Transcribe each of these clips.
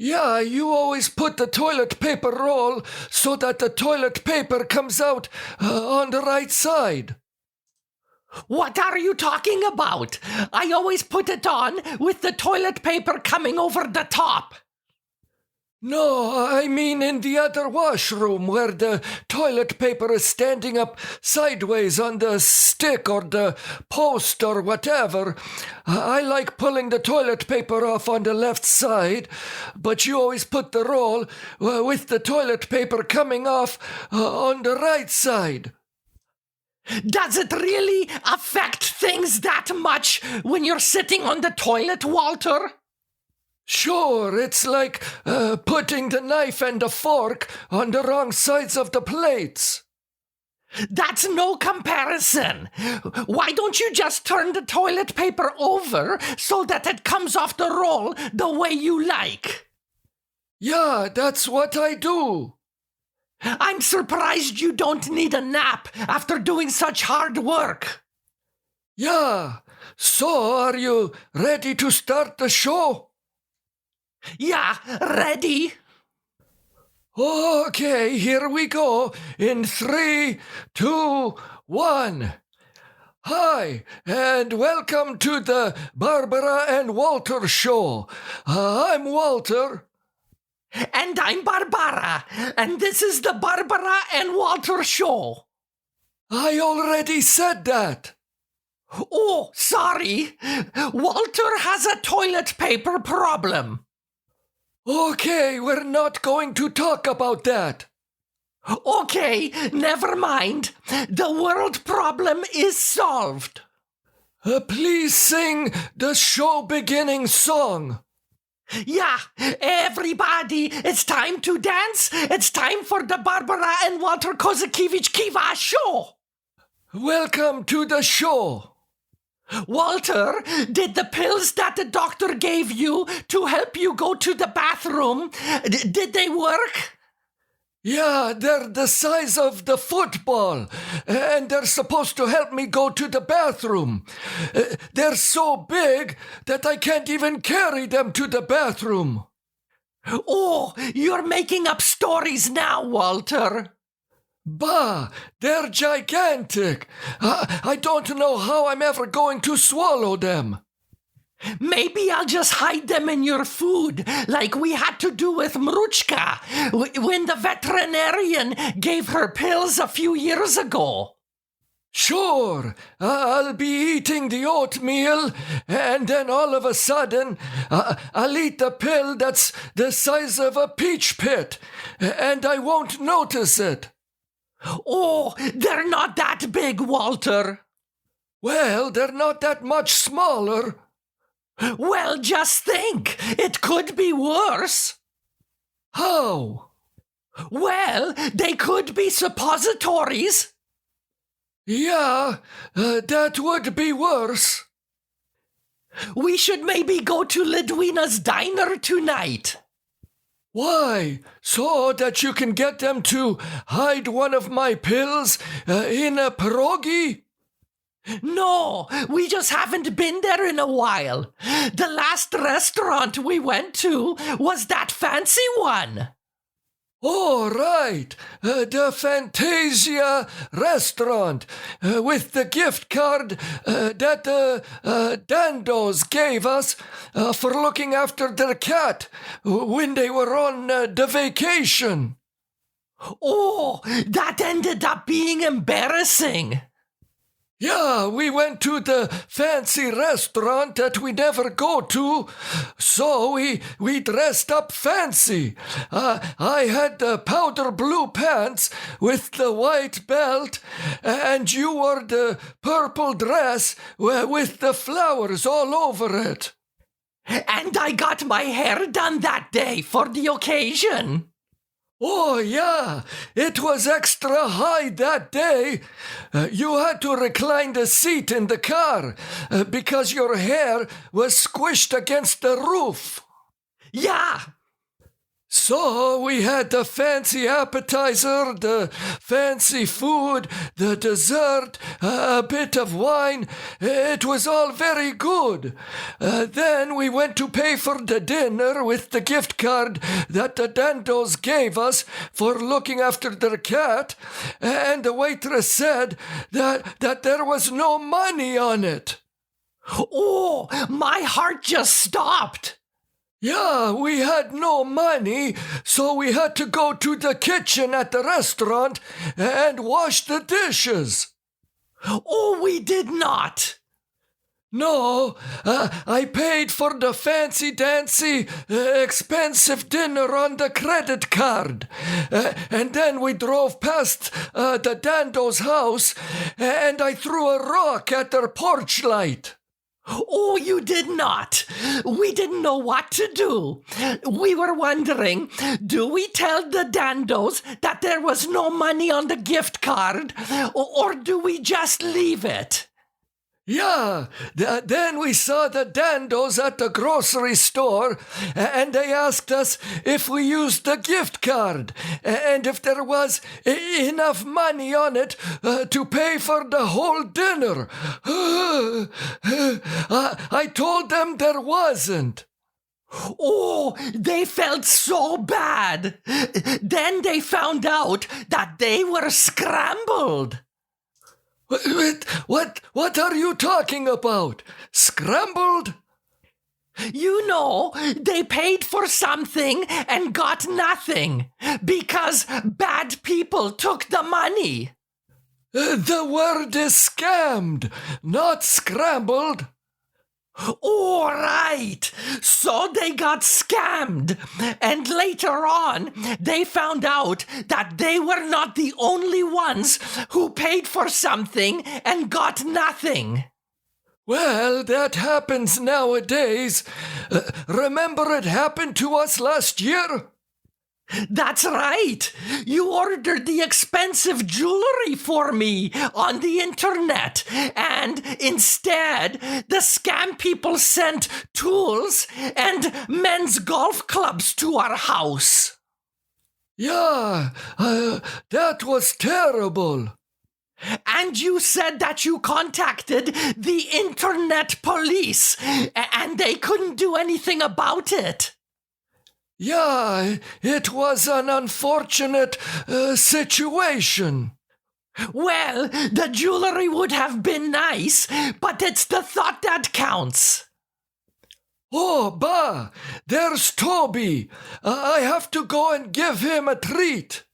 Yeah, you always put the toilet paper roll so that the toilet paper comes out on the right side. What are you talking about? I always put it on with the toilet paper coming over the top. No, I mean in the other washroom where the toilet paper is standing up sideways on the stick or the post or whatever. I like pulling the toilet paper off on the left side, but you always put the roll with the toilet paper coming off on the right side. Does it really affect things that much when you're sitting on the toilet, Walter? Sure, it's like putting the knife and the fork on the wrong sides of the plates. That's no comparison. Why don't you just turn the toilet paper over so that it comes off the roll the way you like? Yeah, that's what I do. I'm surprised you don't need a nap after doing such hard work. Yeah, so are you ready to start the show? Yeah, ready? Okay, here we go. In 3, 2, 1. Hi, and welcome to the Barbara and Walter Show. I'm Walter. And I'm Barbara, and this is the Barbara and Walter Show. I already said that. Oh, sorry. Walter has a toilet paper problem. Okay, we're not going to talk about that. Okay, never mind. The world problem is solved. Please sing the show beginning song. Yeah, everybody, it's time to dance. It's time for the Barbara and Walter Kozakiewicz Kiva Show. Welcome to the show. Walter, did the pills that the doctor gave you to help you go to the bathroom, did they work? Yeah, they're the size of the football, and they're supposed to help me go to the bathroom. They're so big that I can't even carry them to the bathroom. Oh, you're making up stories now, Walter. Bah, they're gigantic. I don't know how I'm ever going to swallow them. Maybe I'll just hide them in your food, like we had to do with Mruchka when the veterinarian gave her pills a few years ago. Sure, I'll be eating the oatmeal, and then all of a sudden, I'll eat the pill that's the size of a peach pit, and I won't notice it. Oh, they're not that big, Walter. Well, they're not that much smaller. Well, just think, it could be worse. How? Well, they could be suppositories. Yeah, that would be worse. We should maybe go to Lidwina's diner tonight. Why? So that you can get them to hide one of my pills in a pierogi? No, we just haven't been there in a while. The last restaurant we went to was that fancy one. Oh, right. The Fantasia restaurant with the gift card that Dandos gave us for looking after their cat when they were on the vacation. Oh, that ended up being embarrassing. Yeah, we went to the fancy restaurant that we never go to, so we dressed up fancy. I had the powder blue pants with the white belt, and you wore the purple dress with the flowers all over it. And I got my hair done that day for the occasion. Oh, yeah, it was extra high that day. You had to recline the seat in the car because your hair was squished against the roof. Yeah. So we had the fancy appetizer, the fancy food, the dessert, a bit of wine. It was all very good. Then we went to pay for the dinner with the gift card that the Dandos gave us for looking after their cat, and the waitress said that there was no money on it. Oh, my heart just stopped. Yeah, we had no money, so we had to go to the kitchen at the restaurant and wash the dishes. Oh, we did not. No, I paid for the fancy-dancy, expensive dinner on the credit card. And then we drove past the Dando's house, and I threw a rock at their porch light. Oh, you did not. We didn't know what to do. We were wondering, do we tell the Dandos that there was no money on the gift card, or do we just leave it? Yeah, then we saw the Dandos at the grocery store, and they asked us if we used the gift card, and if there was enough money on it to pay for the whole dinner. I told them there wasn't. Oh, they felt so bad. Then they found out that they were scrambled. What are you talking about? Scrambled? You know, they paid for something and got nothing because bad people took the money. The word is scammed, not scrambled. All right. So they got scammed. And later on, they found out that they were not the only ones who paid for something and got nothing. Well, that happens nowadays. Remember it happened to us last year? That's right. You ordered the expensive jewelry for me on the internet, and instead, the scam people sent tools and men's golf clubs to our house. Yeah, that was terrible. And you said that you contacted the internet police, and they couldn't do anything about it. Yeah, it was an unfortunate situation. Well, the jewelry would have been nice, but it's the thought that counts. Oh, bah, there's Toby. I have to go and give him a treat.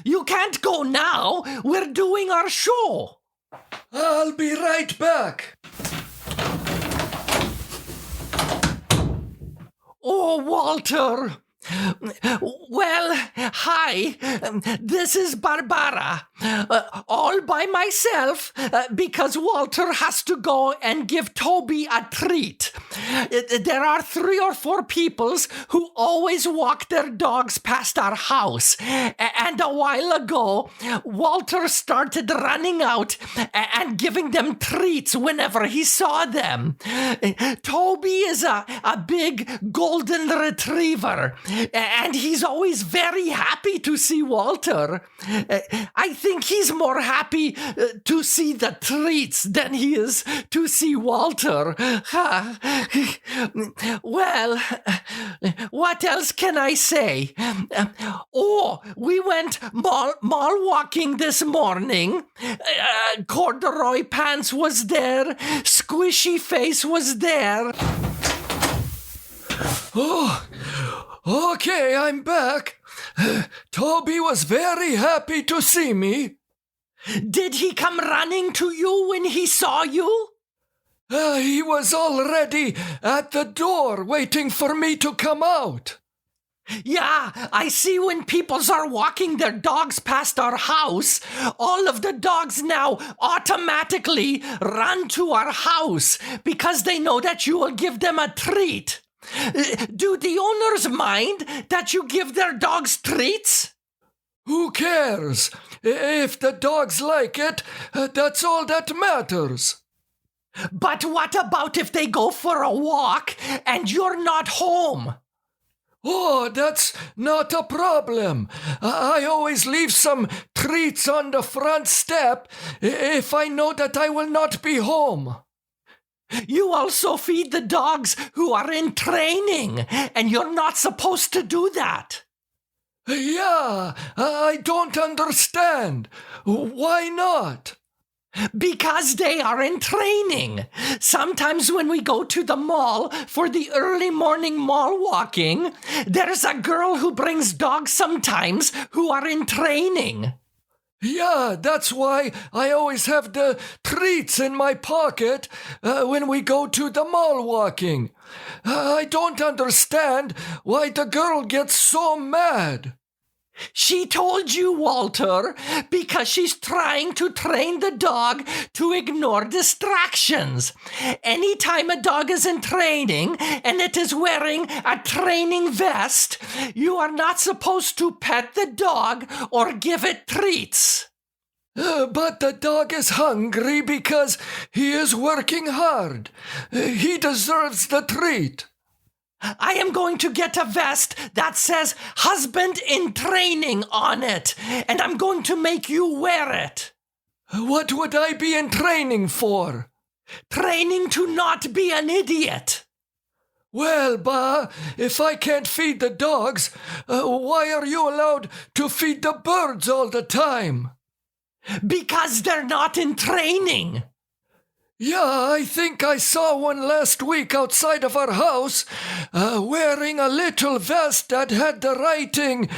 You can't go now. We're doing our show. I'll be right back. Oh, Walter. Well, hi, this is Barbara, all by myself because Walter has to go and give Toby a treat. There are 3 or 4 peoples who always walk their dogs past our house, and a while ago, Walter started running out and giving them treats whenever he saw them. Toby is a big golden retriever, and he's always very happy to see Walter. I think he's more happy to see the treats than he is to see Walter. Well, what else can I say? We went mall walking this morning. Corduroy Pants was there. Squishy Face was there. Oh, okay, I'm back. Toby was very happy to see me. Did he come running to you when he saw you? He was already at the door waiting for me to come out. Yeah, I see when peoples are walking their dogs past our house, all of the dogs now automatically run to our house because they know that you will give them a treat. Do the owners mind that you give their dogs treats? Who cares? If the dogs like it, that's all that matters. But what about if they go for a walk and you're not home? Oh, that's not a problem. I always leave some treats on the front step if I know that I will not be home. You also feed the dogs who are in training, and you're not supposed to do that. Yeah, I don't understand. Why not? Because they are in training. Sometimes when we go to the mall for the early morning mall walking, there's a girl who brings dogs sometimes who are in training. Yeah, that's why I always have the treats in my pocket when we go to the mall walking. I don't understand why the girl gets so mad. She told you, Walter, because she's trying to train the dog to ignore distractions. Anytime a dog is in training and it is wearing a training vest, you are not supposed to pet the dog or give it treats. But the dog is hungry because he is working hard. He deserves the treat. I am going to get a vest that says husband in training on it, and I'm going to make you wear it. What would I be in training for? Training to not be an idiot. Well, Ba, if I can't feed the dogs, why are you allowed to feed the birds all the time? Because they're not in training. Yeah, I think I saw one last week outside of our house, wearing a little vest that had the writing,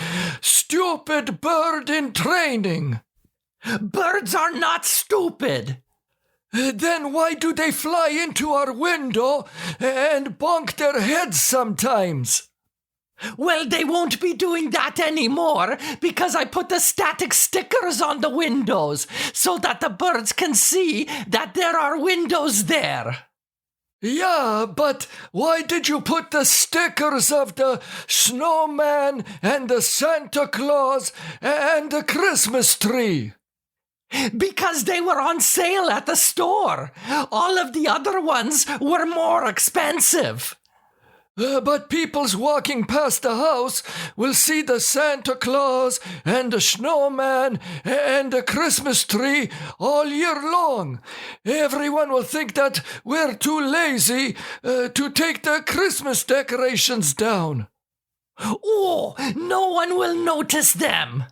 "Stupid bird in training." Birds are not stupid. Then why do they fly into our window and bonk their heads sometimes? Well, they won't be doing that anymore because I put the static stickers on the windows so that the birds can see that there are windows there. Yeah, but why did you put the stickers of the snowman and the Santa Claus and the Christmas tree? Because they were on sale at the store. All of the other ones were more expensive. But people's walking past the house will see the Santa Claus and the snowman and the Christmas tree all year long. Everyone will think that we're too lazy to take the Christmas decorations down. Oh, no one will notice them.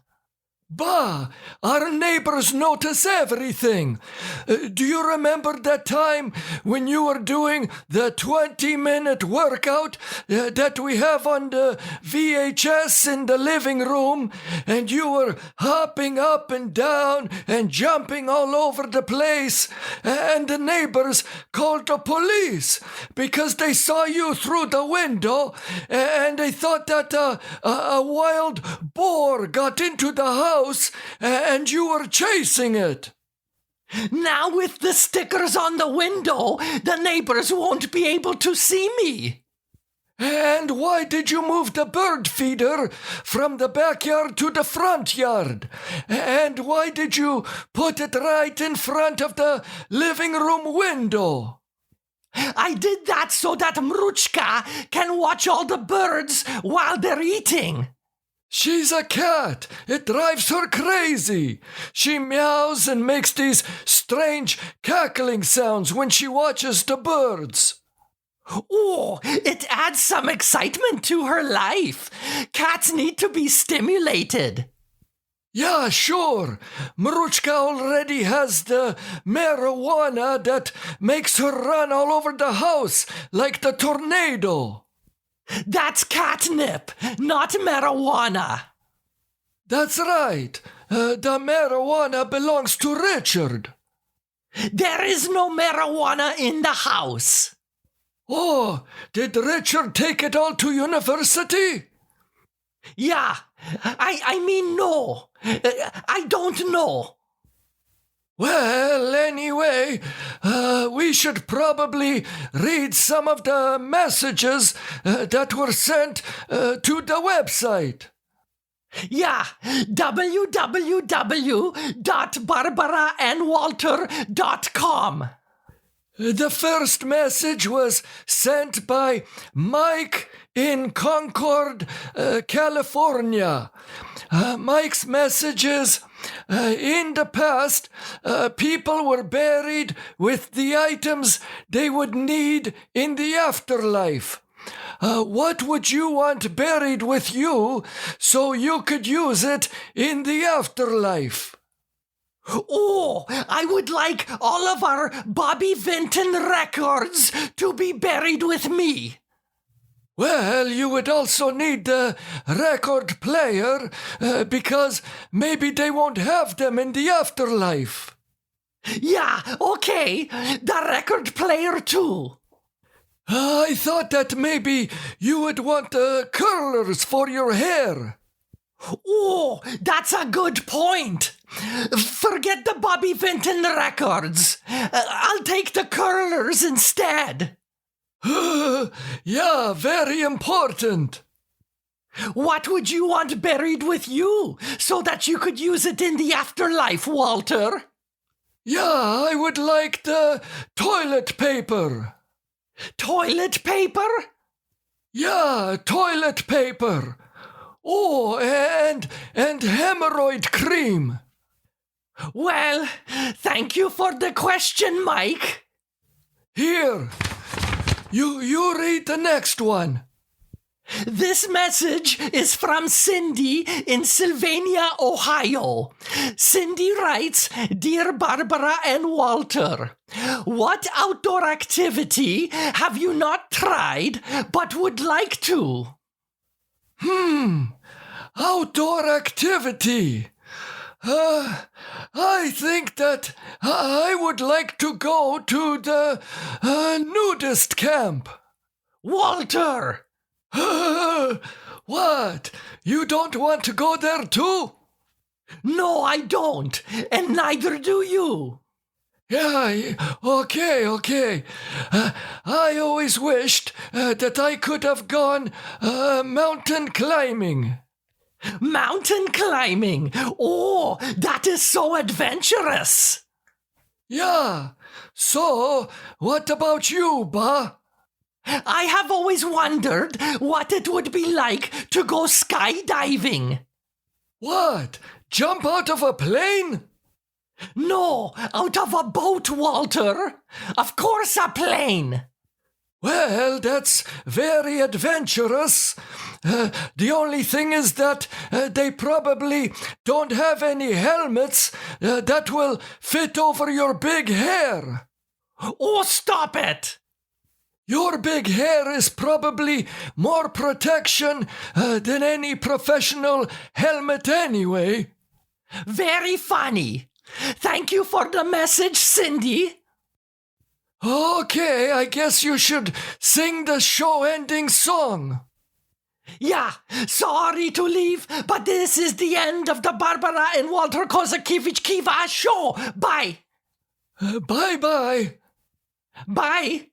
Bah, our neighbors notice everything. Do you remember that time when you were doing the 20-minute workout that we have on the VHS in the living room, and you were hopping up and down and jumping all over the place, and the neighbors called the police because they saw you through the window and they thought that a wild boar got into the house and you were chasing it. Now with the stickers on the window, the neighbors won't be able to see me. And why did you move the bird feeder from the backyard to the front yard? And why did you put it right in front of the living room window? I did that so that Mruchka can watch all the birds while they're eating. She's a cat. It drives her crazy. She meows and makes these strange cackling sounds when she watches the birds. Oh, it adds some excitement to her life. Cats need to be stimulated. Yeah, sure. Maruchka already has the marijuana that makes her run all over the house like the tornado. That's catnip, not marijuana. That's right. The marijuana belongs to Richard. There is no marijuana in the house. Oh, did Richard take it all to university? Yeah, I mean no. I don't know. Well, anyway, we should probably read some of the messages that were sent to the website. Yeah, www.barbaraandwalter.com. The first message was sent by Mike in Concord, California. Mike's messages, in the past, people were buried with the items they would need in the afterlife. What would you want buried with you so you could use it in the afterlife? Oh, I would like all of our Bobby Vinton records to be buried with me. Well, you would also need the record player because maybe they won't have them in the afterlife. Yeah, okay, the record player too. I thought that maybe you would want curlers for your hair. Oh, that's a good point. Forget the Bobby Vinton records. I'll take the curlers instead. Yeah, very important. What would you want buried with you so that you could use it in the afterlife, Walter? Yeah, I would like the toilet paper. Toilet paper? Yeah, toilet paper. Oh, and hemorrhoid cream. Well, thank you for the question, Mike. Here, you read the next one. This message is from Cindy in Sylvania, Ohio. Cindy writes, Dear Barbara and Walter, what outdoor activity have you not tried but would like to? Outdoor activity. I think that I would like to go to the nudist camp. Walter! What? You don't want to go there too? No, I don't, and neither do you. Yeah, okay. I always wished that I could have gone mountain climbing. Mountain climbing? Oh, that is so adventurous. Yeah, so what about you, Ba? I have always wondered what it would be like to go skydiving. What? Jump out of a plane? No, out of a boat, Walter. Of course, a plane. Well, that's very adventurous. The only thing is that they probably don't have any helmets that will fit over your big hair. Oh, stop it! Your big hair is probably more protection than any professional helmet anyway. Very funny. Thank you for the message, Cindy. Okay, I guess you should sing the show-ending song. Yeah, sorry to leave, but this is the end of the Barbara and Walter Kozakiewicz Kiva show. Bye. Bye-bye. Bye.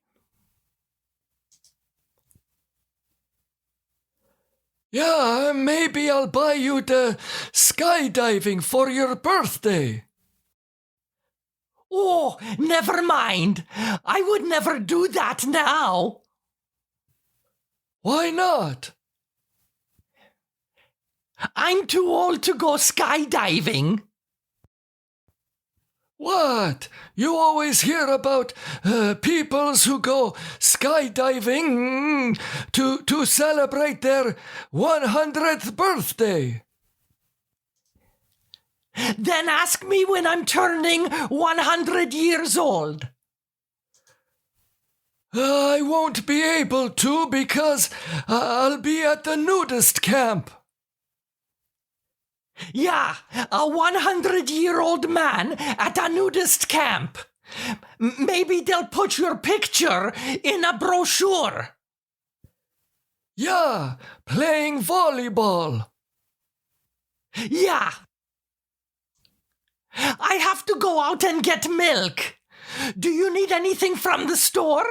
Yeah, maybe I'll buy you the skydiving for your birthday. Oh, never mind. I would never do that now. Why not? I'm too old to go skydiving. What? You always hear about peoples who go skydiving to celebrate their 100th birthday. Then ask me when I'm turning 100 years old. I won't be able to because I'll be at the nudist camp. Yeah, a 100-year-old man at a nudist camp. Maybe they'll put your picture in a brochure. Yeah, playing volleyball. Yeah. I have to go out and get milk. Do you need anything from the store?